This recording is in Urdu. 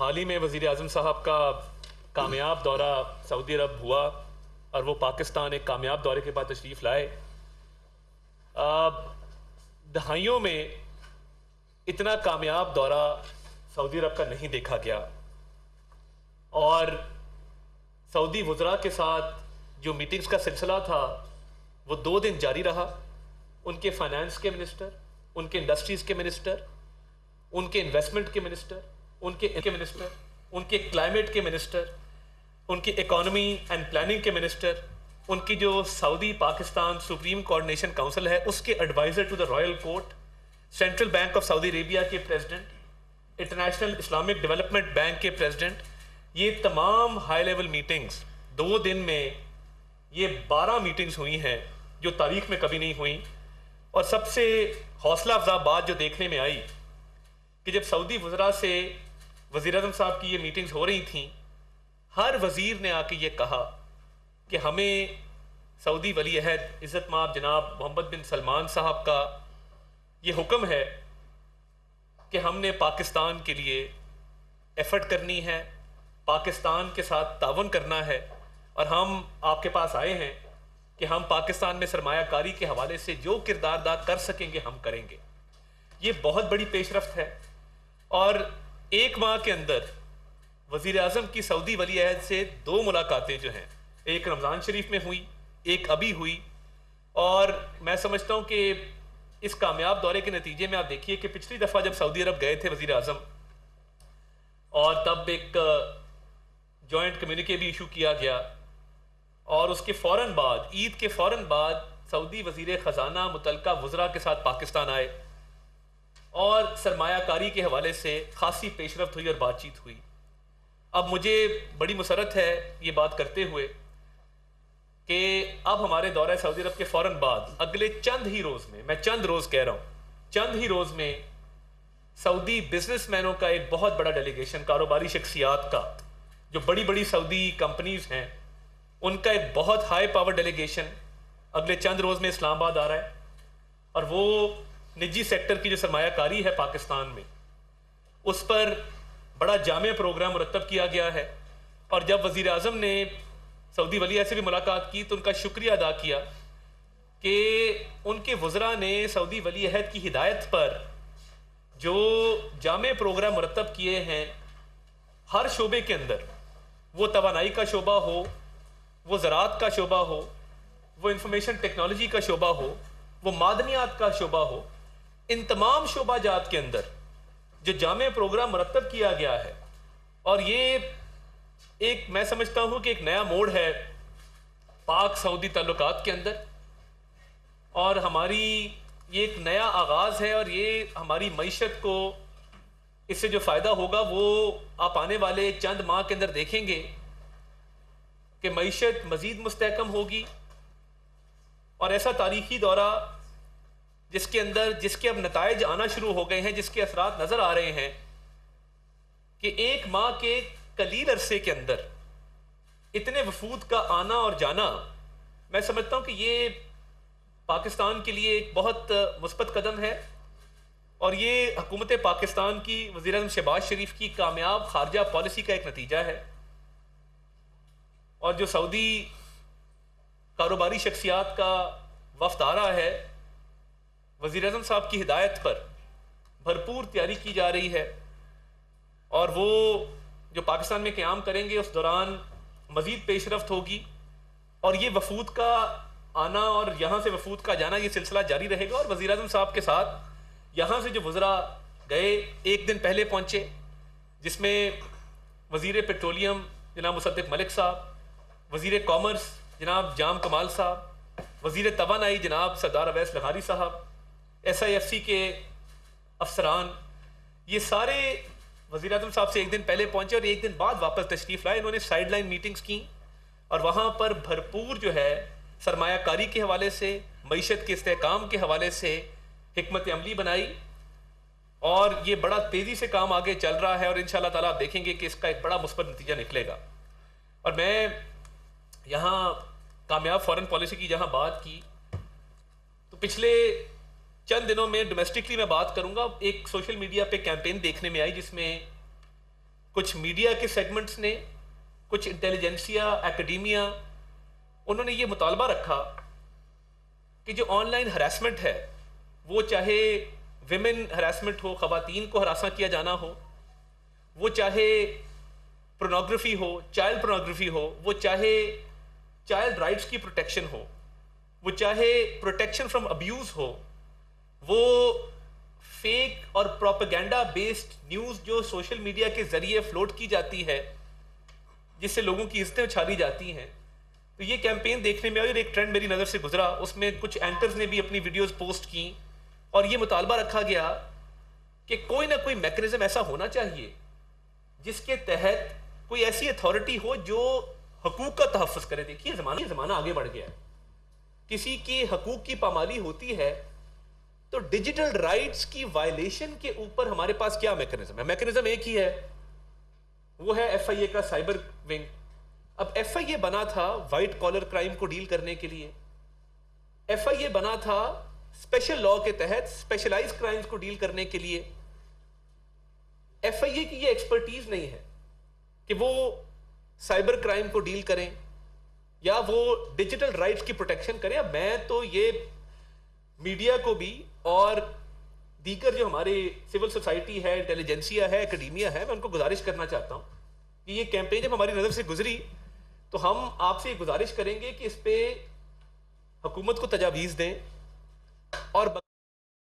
حال ہی میں وزیر اعظم صاحب کا کامیاب دورہ سعودی عرب ہوا اور وہ پاکستان ایک کامیاب دورے کے بعد تشریف لائے. دہائیوں میں اتنا کامیاب دورہ سعودی عرب کا نہیں دیکھا گیا اور سعودی وزراء کے ساتھ جو میٹنگز کا سلسلہ تھا وہ 2 دن جاری رہا. ان کے فائنانس کے منسٹر، ان کے انڈسٹریز کے منسٹر، ان کے انویسٹمنٹ کے منسٹر، ان کے منسٹر، ان کے کلائمیٹ کے منسٹر، ان کی اکانومی اینڈ پلاننگ کے منسٹر، ان کی جو Saudi Pakistan supreme coordination council ہے اس کے adviser to the royal court, central bank of Saudi Arabia کے president, international Islamic development bank کے پریزیڈنٹ، یہ تمام ہائی لیول میٹنگز 2 دن میں یہ 12 میٹنگز ہوئی ہیں جو تاریخ میں کبھی نہیں ہوئیں. اور سب سے حوصلہ افزا بات جو دیکھنے میں آئی کہ جب سعودی وزراء سے وزیر اعظم صاحب کی یہ میٹنگز ہو رہی تھیں، ہر وزیر نے آ کے یہ کہا کہ ہمیں سعودی ولی عہد عزت مآب جناب محمد بن سلمان صاحب کا یہ حکم ہے کہ ہم نے پاکستان کے لیے ایفرٹ کرنی ہے، پاکستان کے ساتھ تعاون کرنا ہے، اور ہم آپ کے پاس آئے ہیں کہ ہم پاکستان میں سرمایہ کاری کے حوالے سے جو کردار ادا کر سکیں گے ہم کریں گے. یہ بہت بڑی پیش رفت ہے. اور 1 ماہ کے اندر وزیر اعظم کی سعودی ولی عہد سے 2 ملاقاتیں جو ہیں، ایک رمضان شریف میں ہوئی، ایک ابھی ہوئی. اور میں سمجھتا ہوں کہ اس کامیاب دورے کے نتیجے میں آپ دیکھیے کہ پچھلی دفعہ جب سعودی عرب گئے تھے وزیر اعظم، اور تب ایک جوائنٹ کمیونیکے بھی ایشو کیا گیا، اور اس کے فوراً بعد، عید کے فوراً بعد سعودی وزیر خزانہ متعلقہ وزراء کے ساتھ پاکستان آئے اور سرمایہ کاری کے حوالے سے خاصی پیش رفت ہوئی اور بات چیت ہوئی. اب مجھے بڑی مسرت ہے یہ بات کرتے ہوئے کہ اب ہمارے دورہ سعودی عرب کے فوراً بعد اگلے چند ہی روز میں، میں چند روز کہہ رہا ہوں، چند ہی روز میں سعودی بزنس مینوں کا ایک بہت بڑا ڈیلیگیشن، کاروباری شخصیات کا، جو بڑی بڑی سعودی کمپنیز ہیں، ان کا ایک بہت ہائی پاور ڈیلیگیشن اگلے چند روز میں اسلام آباد آ رہا ہے. اور وہ نجی سیکٹر کی جو سرمایہ کاری ہے پاکستان میں، اس پر بڑا جامع پروگرام مرتب کیا گیا ہے. اور جب وزیر اعظم نے سعودی ولی عہد سے بھی ملاقات کی تو ان کا شکریہ ادا کیا کہ ان کے وزراء نے سعودی ولی عہد کی ہدایت پر جو جامع پروگرام مرتب کیے ہیں ہر شعبے کے اندر، وہ توانائی کا شعبہ ہو، وہ زراعت کا شعبہ ہو، وہ انفارمیشن ٹیکنالوجی کا شعبہ ہو، وہ معدنیات کا شعبہ ہو، ان تمام شعبہ جات کے اندر جو جامع پروگرام مرتب کیا گیا ہے. اور یہ ایک، میں سمجھتا ہوں کہ ایک نیا موڑ ہے پاک سعودی تعلقات کے اندر، اور ہماری یہ ایک نیا آغاز ہے. اور یہ ہماری معیشت کو اس سے جو فائدہ ہوگا وہ آپ آنے والے چند ماہ کے اندر دیکھیں گے کہ معیشت مزید مستحکم ہوگی. اور ایسا تاریخی دورہ جس کے اب نتائج آنا شروع ہو گئے ہیں، جس کے اثرات نظر آ رہے ہیں کہ 1 ماہ کے قلیل عرصے کے اندر اتنے وفود کا آنا اور جانا، میں سمجھتا ہوں کہ یہ پاکستان کے لیے ایک بہت مثبت قدم ہے. اور یہ حکومت پاکستان کی، وزیر اعظم شہباز شریف کی کامیاب خارجہ پالیسی کا ایک نتیجہ ہے. اور جو سعودی کاروباری شخصیات کا وفد آ رہا ہے، وزیر اعظم صاحب کی ہدایت پر بھرپور تیاری کی جا رہی ہے. اور وہ جو پاکستان میں قیام کریں گے اس دوران مزید پیش رفت ہوگی. اور یہ وفود کا آنا اور یہاں سے وفود کا جانا، یہ سلسلہ جاری رہے گا. اور وزیر اعظم صاحب کے ساتھ یہاں سے جو وزراء گئے 1 دن پہلے پہنچے، جس میں وزیر پیٹرولیم جناب مصدق ملک صاحب، وزیر کامرس جناب جام کمال صاحب، وزیر توانائی جناب سردار اویس لغاری صاحب، SIFC کے افسران، یہ سارے وزیر اعظم صاحب سے 1 دن پہلے پہنچے اور 1 دن بعد واپس تشریف لائے. انہوں نے سائیڈ لائن میٹنگز کی اور وہاں پر بھرپور جو ہے سرمایہ کاری کے حوالے سے، معیشت کے استحکام کے حوالے سے حکمت عملی بنائی. اور یہ بڑا تیزی سے کام آگے چل رہا ہے اور انشاءاللہ تعالیٰ آپ دیکھیں گے کہ اس کا ایک بڑا مثبت نتیجہ نکلے گا. اور میں یہاں کامیاب فارن پالیسی کی جہاں بات کی تو پچھلے چند دنوں میں ڈومیسٹکلی میں بات کروں گا، ایک سوشل میڈیا پہ کیمپین دیکھنے میں آئی جس میں کچھ میڈیا کے سیگمنٹس نے, کچھ انٹیلیجنسیا, ایکڈیمیا, انہوں نے یہ مطالبہ رکھا کہ جو آن لائن ہراسمنٹ ہے, وہ چاہے ویمن ہراسمنٹ ہو, خواتین کو ہراساں کیا جانا ہو, وہ چاہے پورنوگرافی ہو, چائلڈ پورنوگرافی ہو, وہ چاہے چائلڈ رائٹس کی پروٹیکشن ہو, وہ چاہے پروٹیکشن فرام ابیوز ہو, وہ فیک اور پروپیگنڈا بیسڈ نیوز جو سوشل میڈیا کے ذریعے فلوٹ کی جاتی ہے, جس سے لوگوں کی عزتیں اچھالی جاتی ہیں. تو یہ کیمپین دیکھنے میں آئی اور ایک ٹرینڈ میری نظر سے گزرا, اس میں کچھ اینکرز نے بھی اپنی ویڈیوز پوسٹ کی اور یہ مطالبہ رکھا گیا کہ کوئی نہ کوئی میکنزم ایسا ہونا چاہیے جس کے تحت کوئی ایسی اتھارٹی ہو جو حقوق کا تحفظ کرے. دیکھیے زمانہ آگے بڑھ گیا ہے, کسی کی حقوق کی پامالی ہوتی ہے تو ڈیجیٹل رائٹس کی وائلیشن کے اوپر ہمارے پاس کیا میکنزم ہے؟ میکنزم ایک ہی ہے, وہ ہے ایف آئی اے کا سائبر ونگ. اب ایف آئی اے بنا تھا وائٹ کالر کرائم کو ڈیل کرنے کے لیے, ایف آئی اے بنا تھا اسپیشل لا کے تحت اسپیشلائز کرائمز کو ڈیل کرنے کے لیے. ایف آئی اے کی یہ ایکسپرٹیز نہیں ہے کہ وہ سائبر کرائم کو ڈیل کریں یا وہ ڈیجیٹل رائٹس کی پروٹیکشن کریں. اب میں تو یہ میڈیا کو بھی اور دیگر جو ہمارے سول سوسائٹی ہے, انٹیلیجنسیا ہے, ایکڈیمیا ہے, میں ان کو گزارش کرنا چاہتا ہوں کہ یہ کیمپین جب ہماری نظر سے گزری تو ہم آپ سے یہ گزارش کریں گے کہ اس پہ حکومت کو تجاویز دیں اور